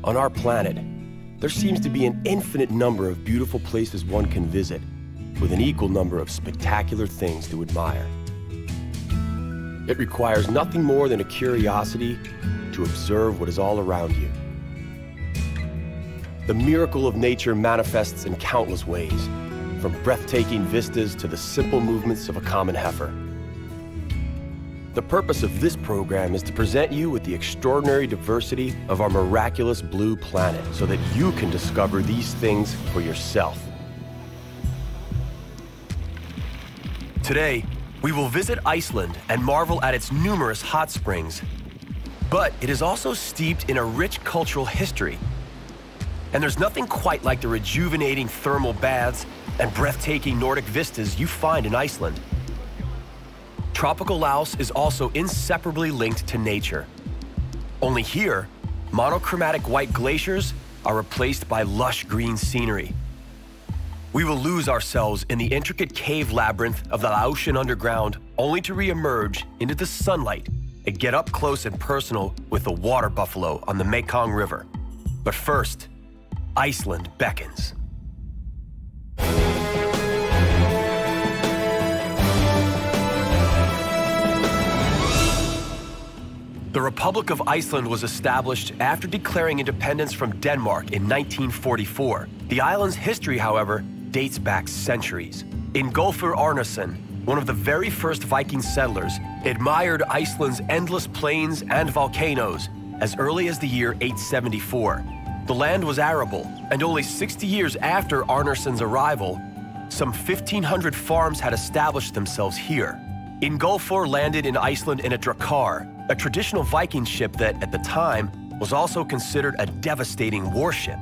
On our planet, there seems to be an infinite number of beautiful places one can visit, with an equal number of spectacular things to admire. It requires nothing more than a curiosity to observe what is all around you. The miracle of nature manifests in countless ways, from breathtaking vistas to the simple movements of a common heifer. The purpose of this program is to present you with the extraordinary diversity of our miraculous blue planet so that you can discover these things for yourself. Today, we will visit Iceland and marvel at its numerous hot springs. But it is also steeped in a rich cultural history. And there's nothing quite like the rejuvenating thermal baths and breathtaking Nordic vistas you find in Iceland. Tropical Laos is also inseparably linked to nature. Only here, monochromatic white glaciers are replaced by lush green scenery. We will lose ourselves in the intricate cave labyrinth of the Laotian underground, only to re-emerge into the sunlight and get up close and personal with the water buffalo on the Mekong River. But first, Iceland beckons. The Republic of Iceland was established after declaring independence from Denmark in 1944. The island's history, however, dates back centuries. Ingólfur Arnarsson, one of the very first Viking settlers, admired Iceland's endless plains and volcanoes as early as the year 874. The land was arable, and only 60 years after Arnarsson's arrival, some 1,500 farms had established themselves here. Ingólfur landed in Iceland in a drakkar, a traditional Viking ship that, at the time, was also considered a devastating warship.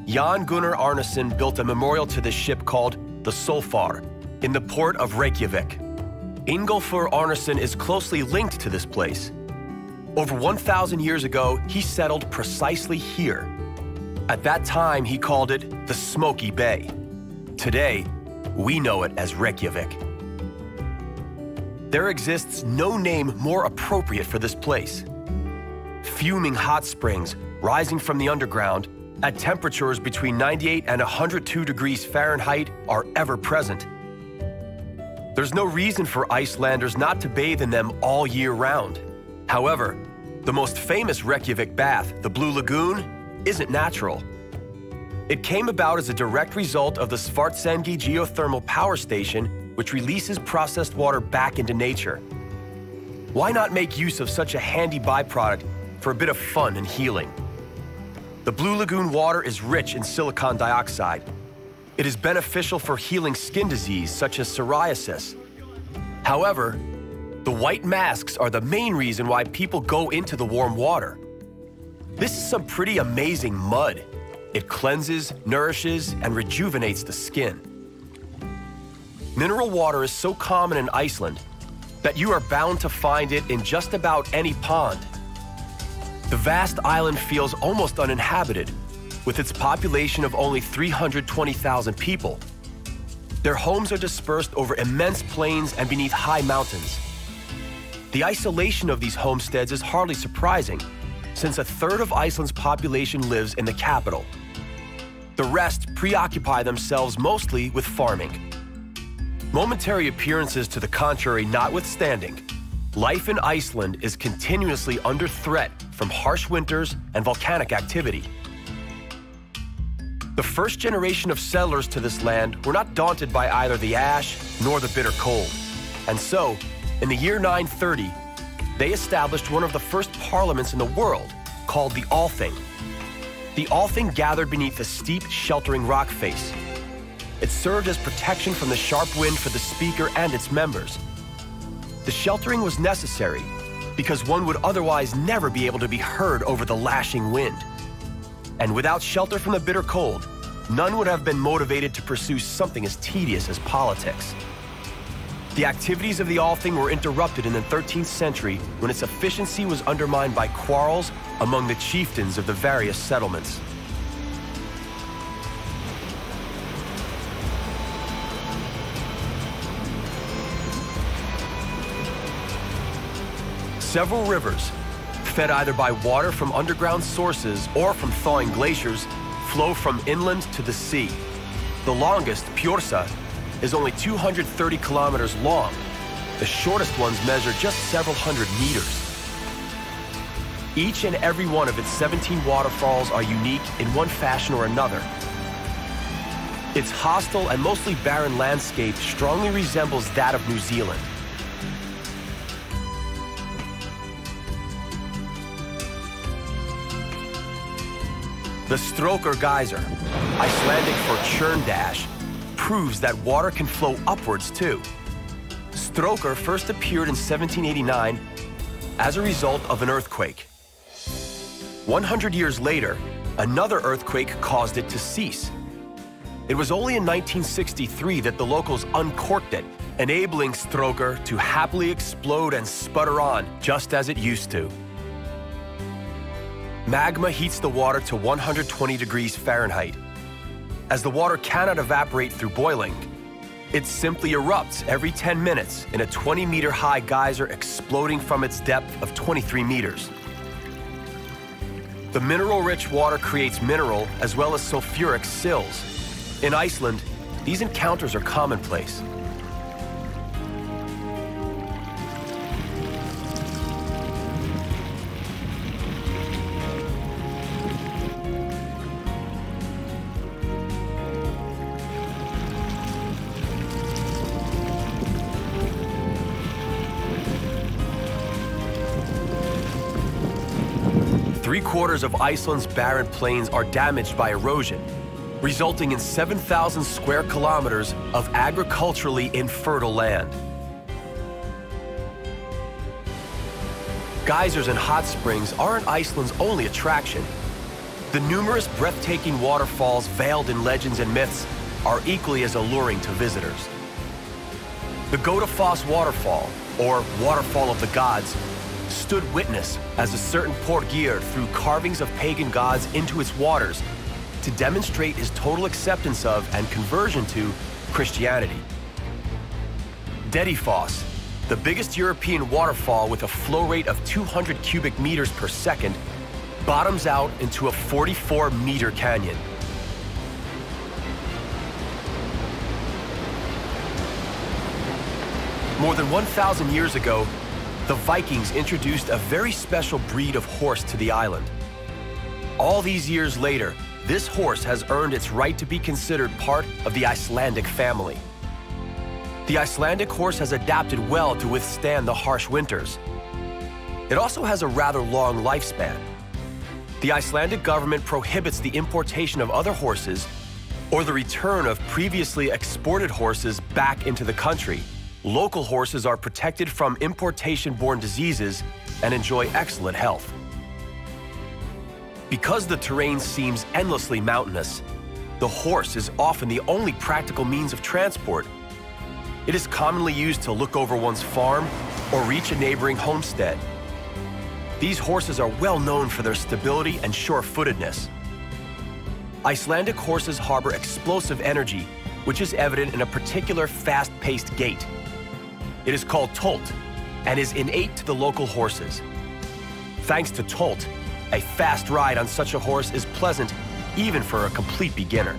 Jan Gunnar Arnarsson built a memorial to this ship called the Solfar in the port of Reykjavik. Ingólfur Arnarsson is closely linked to this place. Over 1,000 years ago, he settled precisely here. At that time, he called it the Smoky Bay. Today, we know it as Reykjavik. There exists no name more appropriate for this place. Fuming hot springs rising from the underground at temperatures between 98 and 102 degrees Fahrenheit are ever present. There's no reason for Icelanders not to bathe in them all year round. However, the most famous Reykjavik bath, the Blue Lagoon, isn't natural. It came about as a direct result of the Svartsengi geothermal power station, which releases processed water back into nature. Why not make use of such a handy byproduct for a bit of fun and healing? The Blue Lagoon water is rich in silicon dioxide. It is beneficial for healing skin disease such as psoriasis. However, the white masks are the main reason why people go into the warm water. This is some pretty amazing mud. It cleanses, nourishes, and rejuvenates the skin. Mineral water is so common in Iceland that you are bound to find it in just about any pond. The vast island feels almost uninhabited, with its population of only 320,000 people. Their homes are dispersed over immense plains and beneath high mountains. The isolation of these homesteads is hardly surprising, since a third of Iceland's population lives in the capital. The rest preoccupy themselves mostly with farming. Momentary appearances to the contrary notwithstanding, life in Iceland is continuously under threat from harsh winters and volcanic activity. The first generation of settlers to this land were not daunted by either the ash nor the bitter cold. And so, in the year 930, they established one of the first parliaments in the world, called the Althing. The Althing gathered beneath a steep, sheltering rock face. It served as protection from the sharp wind for the speaker and its members. The sheltering was necessary because one would otherwise never be able to be heard over the lashing wind. And without shelter from the bitter cold, none would have been motivated to pursue something as tedious as politics. The activities of the Althing were interrupted in the 13th century when its efficiency was undermined by quarrels among the chieftains of the various settlements. Several rivers, fed either by water from underground sources or from thawing glaciers, flow from inland to the sea. The longest, Pjorsa, is only 230 kilometers long. The shortest ones measure just several hundred meters. Each and every one of its 17 waterfalls are unique in one fashion or another. Its hostile and mostly barren landscape strongly resembles that of New Zealand. The Stroker geyser, Icelandic for churn dash, proves that water can flow upwards too. Stroker first appeared in 1789 as a result of an earthquake. 100 years later, another earthquake caused it to cease. It was only in 1963 that the locals uncorked it, enabling Stroker to happily explode and sputter on just as it used to. Magma heats the water to 120 degrees Fahrenheit. As the water cannot evaporate through boiling, it simply erupts every 10 minutes in a 20-meter-high geyser exploding from its depth of 23 meters. The mineral-rich water creates mineral as well as sulfuric sills. In Iceland, these encounters are commonplace. Three-quarters of Iceland's barren plains are damaged by erosion, resulting in 7,000 square kilometers of agriculturally infertile land. Geysers and hot springs aren't Iceland's only attraction. The numerous breathtaking waterfalls veiled in legends and myths are equally as alluring to visitors. The Godafoss waterfall, or Waterfall of the Gods, stood witness as a certain Porgir threw carvings of pagan gods into its waters to demonstrate his total acceptance of and conversion to Christianity. Dedifoss, the biggest European waterfall with a flow rate of 200 cubic meters per second, bottoms out into a 44-meter canyon. More than 1,000 years ago, the Vikings introduced a very special breed of horse to the island. All these years later, this horse has earned its right to be considered part of the Icelandic family. The Icelandic horse has adapted well to withstand the harsh winters. It also has a rather long lifespan. The Icelandic government prohibits the importation of other horses or the return of previously exported horses back into the country. Local horses are protected from importation-borne diseases and enjoy excellent health. Because the terrain seems endlessly mountainous, the horse is often the only practical means of transport. It is commonly used to look over one's farm or reach a neighboring homestead. These horses are well known for their stability and sure-footedness. Icelandic horses harbor explosive energy, which is evident in a particular fast-paced gait. It is called tolt and is innate to the local horses. Thanks to tolt, a fast ride on such a horse is pleasant even for a complete beginner.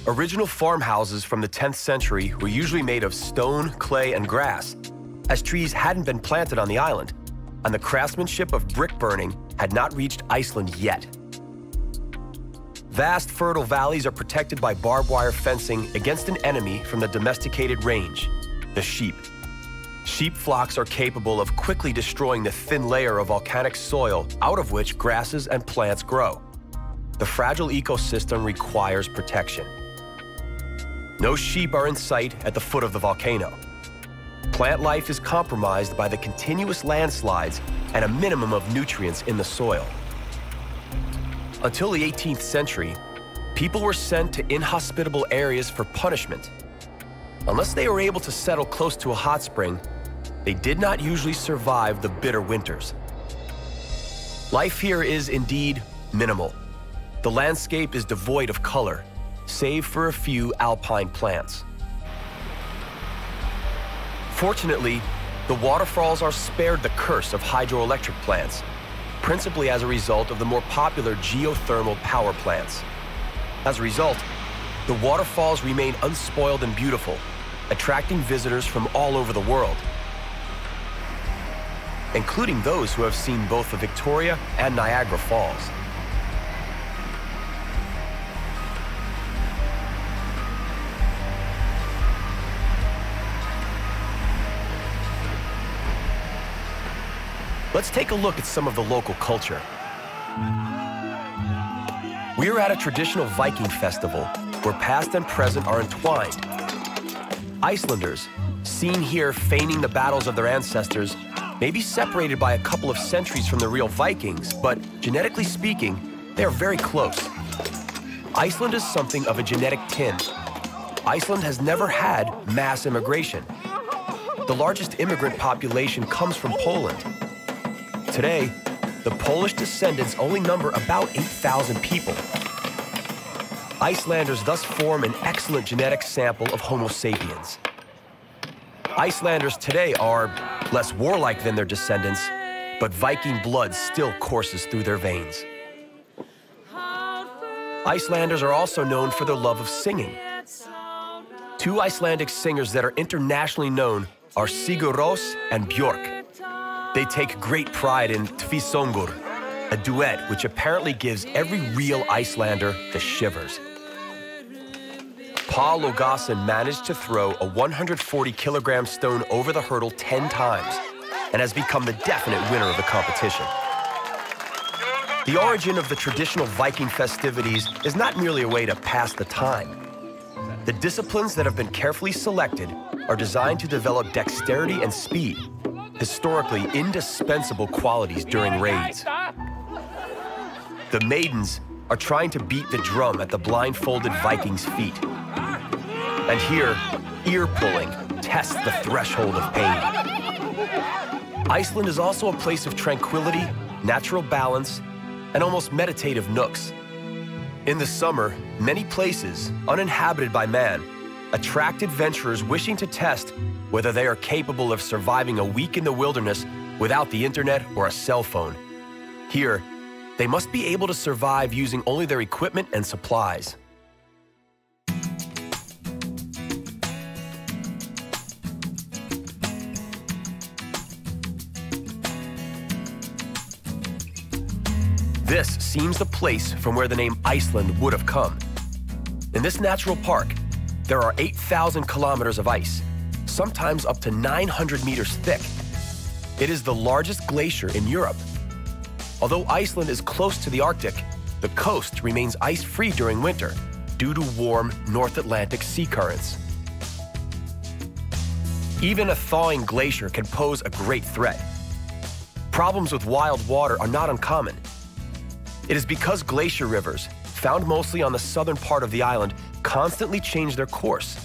Original farmhouses from the 10th century were usually made of stone, clay, and grass, as trees hadn't been planted on the island, and the craftsmanship of brick burning had not reached Iceland yet. Vast fertile valleys are protected by barbed wire fencing against an enemy from the domesticated range, the sheep. Sheep flocks are capable of quickly destroying the thin layer of volcanic soil out of which grasses and plants grow. The fragile ecosystem requires protection. No sheep are in sight at the foot of the volcano. Plant life is compromised by the continuous landslides and a minimum of nutrients in the soil. Until the 18th century, people were sent to inhospitable areas for punishment. Unless they were able to settle close to a hot spring, they did not usually survive the bitter winters. Life here is indeed minimal. The landscape is devoid of color, save for a few alpine plants. Fortunately, The waterfalls are spared the curse of hydroelectric plants, principally as a result of the more popular geothermal power plants. As a result, the waterfalls remain unspoiled and beautiful, attracting visitors from all over the world, including those who have seen both the Victoria and Niagara Falls. Let's take a look at some of the local culture. We are at a traditional Viking festival where past and present are entwined. Icelanders, seen here feigning the battles of their ancestors, may be separated by a couple of centuries from the real Vikings, but genetically speaking, they are very close. Iceland is something of a genetic tin. Iceland has never had mass immigration. The largest immigrant population comes from Poland. Today, the Polish descendants only number about 8,000 people. Icelanders thus form an excellent genetic sample of Homo sapiens. Icelanders today are less warlike than their descendants, but Viking blood still courses through their veins. Icelanders are also known for their love of singing. Two Icelandic singers that are internationally known are Sigur Rós and Björk. They take great pride in Tvísöngur, a duet which apparently gives every real Icelander the shivers. Paul Logason managed to throw a 140-kilogram stone over the hurdle 10 times and has become the definite winner of the competition. The origin of the traditional Viking festivities is not merely a way to pass the time. The disciplines that have been carefully selected are designed to develop dexterity and speed, historically indispensable qualities during raids. The maidens are trying to beat the drum at the blindfolded Vikings' feet. And here, ear-pulling tests the threshold of pain. Iceland is also a place of tranquility, natural balance, and almost meditative nooks. In the summer, many places, uninhabited by man, attract adventurers wishing to test whether they are capable of surviving a week in the wilderness without the internet or a cell phone. Here, they must be able to survive using only their equipment and supplies. This seems the place from where the name Iceland would have come. In this natural park, there are 8,000 kilometers of ice, sometimes up to 900 meters thick. It is the largest glacier in Europe. Although Iceland is close to the Arctic, the coast remains ice-free during winter due to warm North Atlantic sea currents. Even a thawing glacier can pose a great threat. Problems with wild water are not uncommon. It is because glacier rivers, found mostly on the southern part of the island, constantly change their course.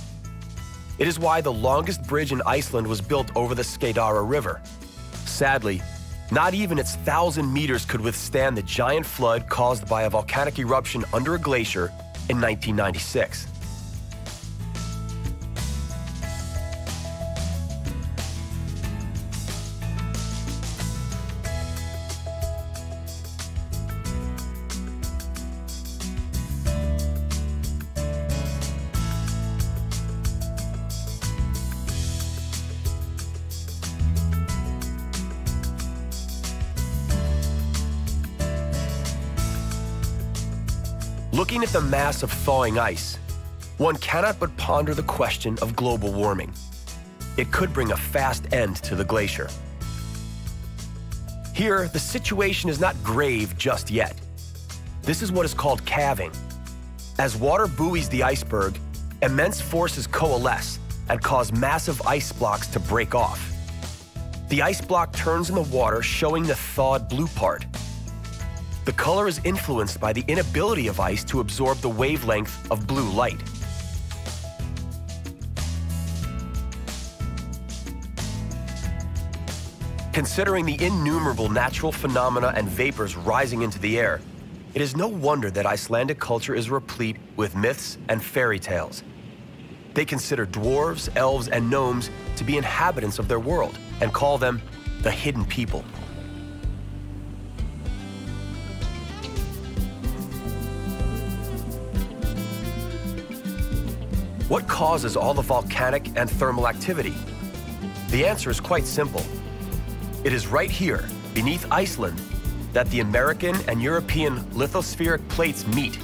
It is why the longest bridge in Iceland was built over the Skeiðará River. Sadly, not even its 1,000 meters could withstand the giant flood caused by a volcanic eruption under a glacier in 1996. Looking at the mass of thawing ice, one cannot but ponder the question of global warming. It could bring a fast end to the glacier. Here, the situation is not grave just yet. This is what is called calving. As water buoys the iceberg, immense forces coalesce and cause massive ice blocks to break off. The ice block turns in the water, showing the thawed blue part. The color is influenced by the inability of ice to absorb the wavelength of blue light. Considering the innumerable natural phenomena and vapors rising into the air, it is no wonder that Icelandic culture is replete with myths and fairy tales. They consider dwarves, elves, and gnomes to be inhabitants of their world and call them the hidden people. What causes all the volcanic and thermal activity? The answer is quite simple. It is right here, beneath Iceland, that the American and European lithospheric plates meet.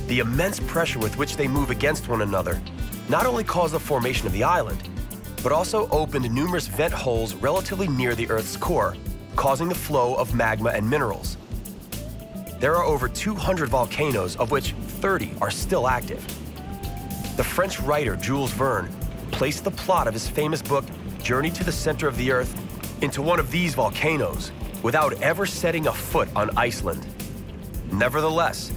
The immense pressure with which they move against one another not only caused the formation of the island, but also opened numerous vent holes relatively near the Earth's core, causing the flow of magma and minerals. There are over 200 volcanoes, of which 30 are still active. The French writer Jules Verne placed the plot of his famous book, Journey to the Center of the Earth, into one of these volcanoes without ever setting a foot on Iceland. Nevertheless,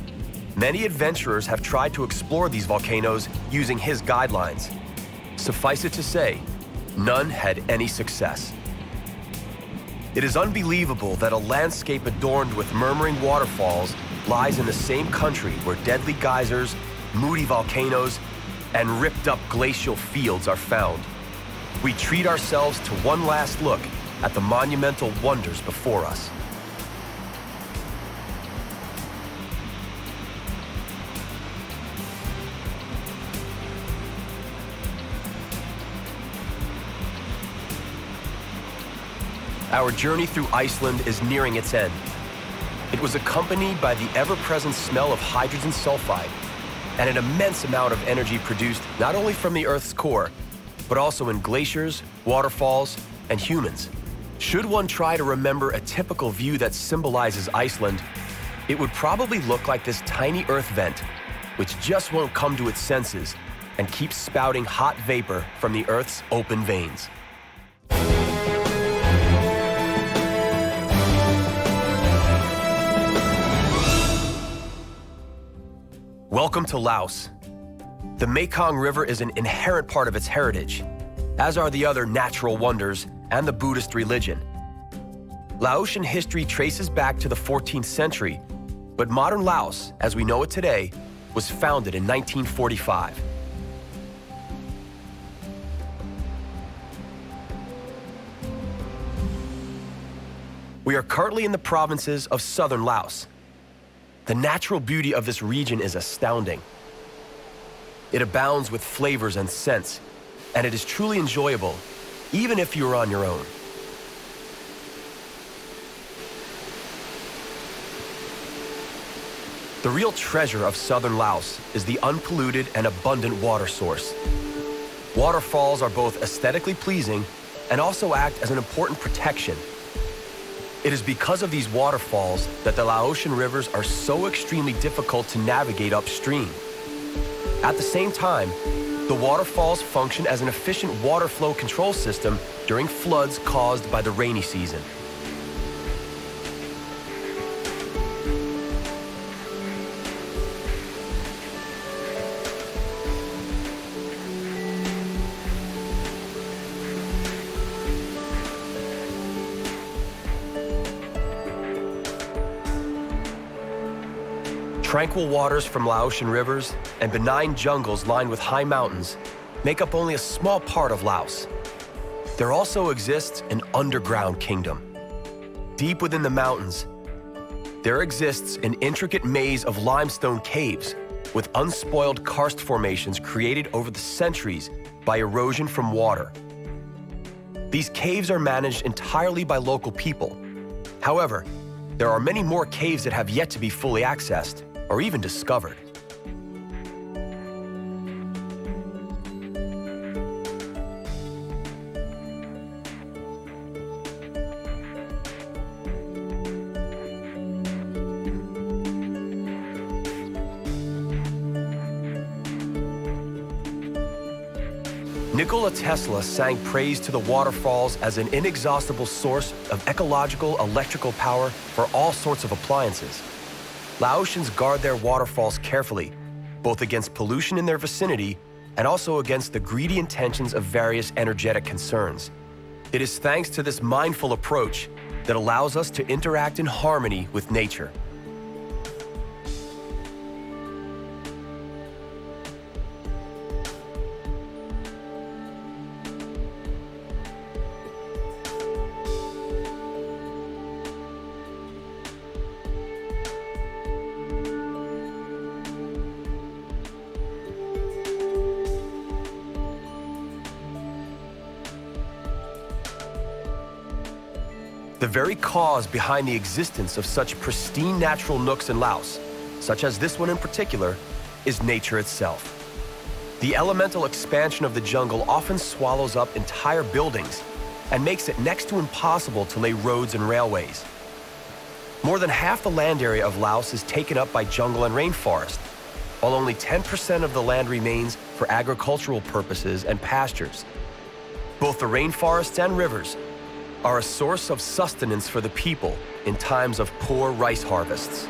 many adventurers have tried to explore these volcanoes using his guidelines. Suffice it to say, none had any success. It is unbelievable that a landscape adorned with murmuring waterfalls lies in the same country where deadly geysers, moody volcanoes, and ripped-up glacial fields are found. We treat ourselves to one last look at the monumental wonders before us. Our journey through Iceland is nearing its end. It was accompanied by the ever-present smell of hydrogen sulfide and an immense amount of energy produced not only from the Earth's core, but also in glaciers, waterfalls, and humans. Should one try to remember a typical view that symbolizes Iceland, it would probably look like this tiny Earth vent, which just won't come to its senses and keeps spouting hot vapor from the Earth's open veins. Welcome to Laos. The Mekong River is an inherent part of its heritage, as are the other natural wonders and the Buddhist religion. Laotian history traces back to the 14th century, but modern Laos, as we know it today, was founded in 1945. We are currently in the provinces of southern Laos. The natural beauty of this region is astounding. It abounds with flavors and scents, and it is truly enjoyable, even if you are on your own. The real treasure of southern Laos is the unpolluted and abundant water source. Waterfalls are both aesthetically pleasing and also act as an important protection. It is because of these waterfalls that the Laotian rivers are so extremely difficult to navigate upstream. At the same time, the waterfalls function as an efficient water flow control system during floods caused by the rainy season. Tranquil waters from Laotian rivers and benign jungles lined with high mountains make up only a small part of Laos. There also exists an underground kingdom. Deep within the mountains, there exists an intricate maze of limestone caves with unspoiled karst formations created over the centuries by erosion from water. These caves are managed entirely by local people. However, there are many more caves that have yet to be fully accessed or even discovered. Nikola Tesla sang praise to the waterfalls as an inexhaustible source of ecological electrical power for all sorts of appliances. Laotians guard their waterfalls carefully, both against pollution in their vicinity and also against the greedy intentions of various energetic concerns. It is thanks to this mindful approach that allows us to interact in harmony with nature. The very cause behind the existence of such pristine natural nooks in Laos, such as this one in particular, is nature itself. The elemental expansion of the jungle often swallows up entire buildings and makes it next to impossible to lay roads and railways. More than half the land area of Laos is taken up by jungle and rainforest, while only 10% of the land remains for agricultural purposes and pastures. Both the rainforests and rivers are a source of sustenance for the people in times of poor rice harvests.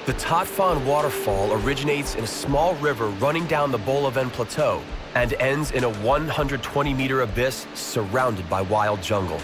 The Tat Phan waterfall originates in a small river running down the Bolaven Plateau and ends in a 120-meter abyss surrounded by wild jungle.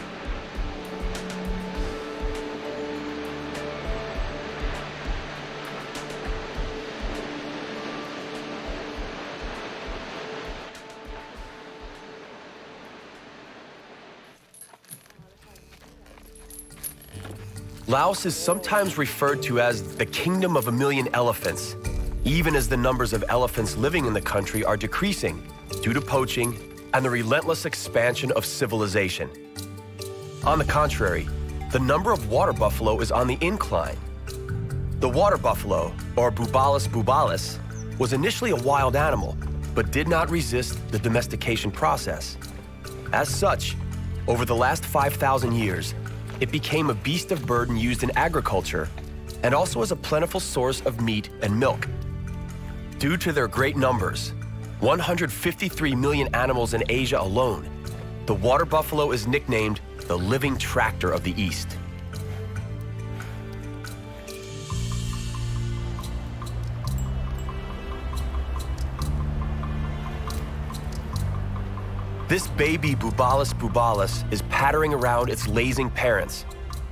Laos is sometimes referred to as the Kingdom of a Million Elephants, even as the numbers of elephants living in the country are decreasing due to poaching and the relentless expansion of civilization. On the contrary, the number of water buffalo is on the incline. The water buffalo, or Bubalus bubalus, was initially a wild animal, but did not resist the domestication process. As such, over the last 5,000 years, it became a beast of burden used in agriculture and also as a plentiful source of meat and milk. Due to their great numbers, 153 million animals in Asia alone, the water buffalo is nicknamed the living tractor of the East. This baby Bubalus bubalus is pattering around its lazing parents,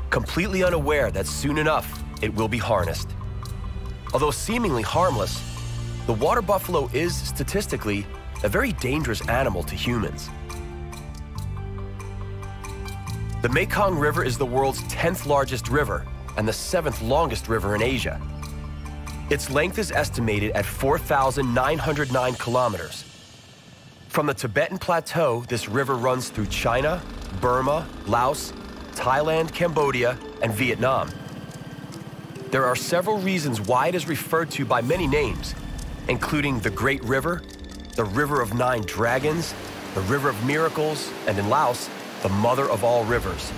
completely unaware that soon enough it will be harnessed. Although seemingly harmless, the water buffalo is statistically a very dangerous animal to humans. The Mekong River is the world's 10th largest river and the 7th longest river in Asia. Its length is estimated at 4,909 kilometers. From the Tibetan Plateau, this river runs through China, Burma, Laos, Thailand, Cambodia, and Vietnam. There are several reasons why it is referred to by many names, including the Great River, the River of Nine Dragons, the River of Miracles, and in Laos, the Mother of all rivers.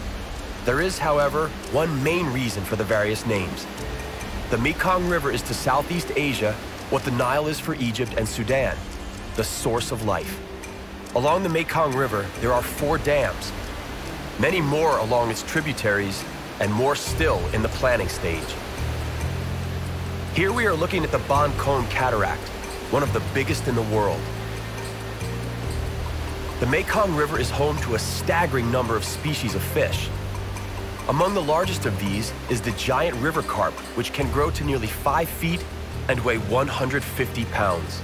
There is, however, one main reason for the various names. The Mekong River is to Southeast Asia what the Nile is for Egypt and Sudan, the source of life. Along the Mekong River, there are 4 dams, many more along its tributaries, and more still in the planning stage. Here we are looking at the Ban Kon Cataract, one of the biggest in the world. The Mekong River is home to a staggering number of species of fish. Among the largest of these is the giant river carp, which can grow to nearly 5 feet and weigh 150 pounds.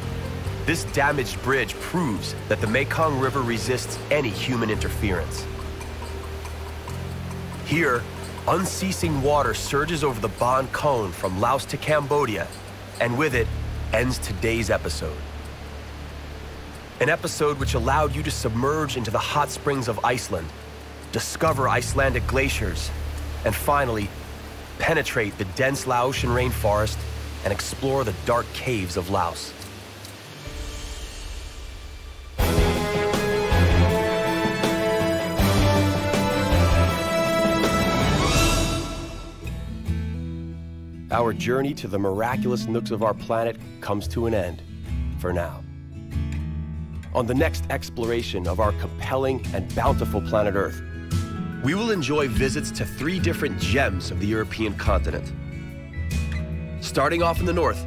This damaged bridge proves that the Mekong River resists any human interference. Here, unceasing water surges over the Ban Kon from Laos to Cambodia, and with it ends today's episode. An episode which allowed you to submerge into the hot springs of Iceland, discover Icelandic glaciers, and finally, penetrate the dense Laotian rainforest and explore the dark caves of Laos. Our journey to the miraculous nooks of our planet comes to an end, for now. On the next exploration of our compelling and bountiful planet Earth, we will enjoy visits to 3 different gems of the European continent. Starting off in the north,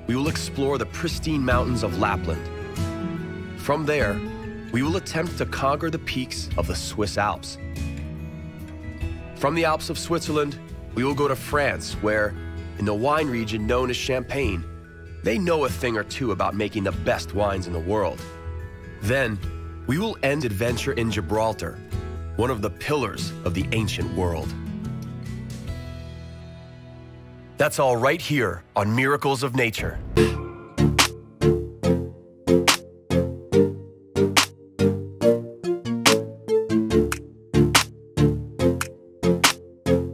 we will explore the pristine mountains of Lapland. From there, we will attempt to conquer the peaks of the Swiss Alps. From the Alps of Switzerland, we will go to France, where, in the wine region known as Champagne, they know a thing or two about making the best wines in the world. Then, we will end adventure in Gibraltar, one of the pillars of the ancient world. That's all right here on Miracles of Nature.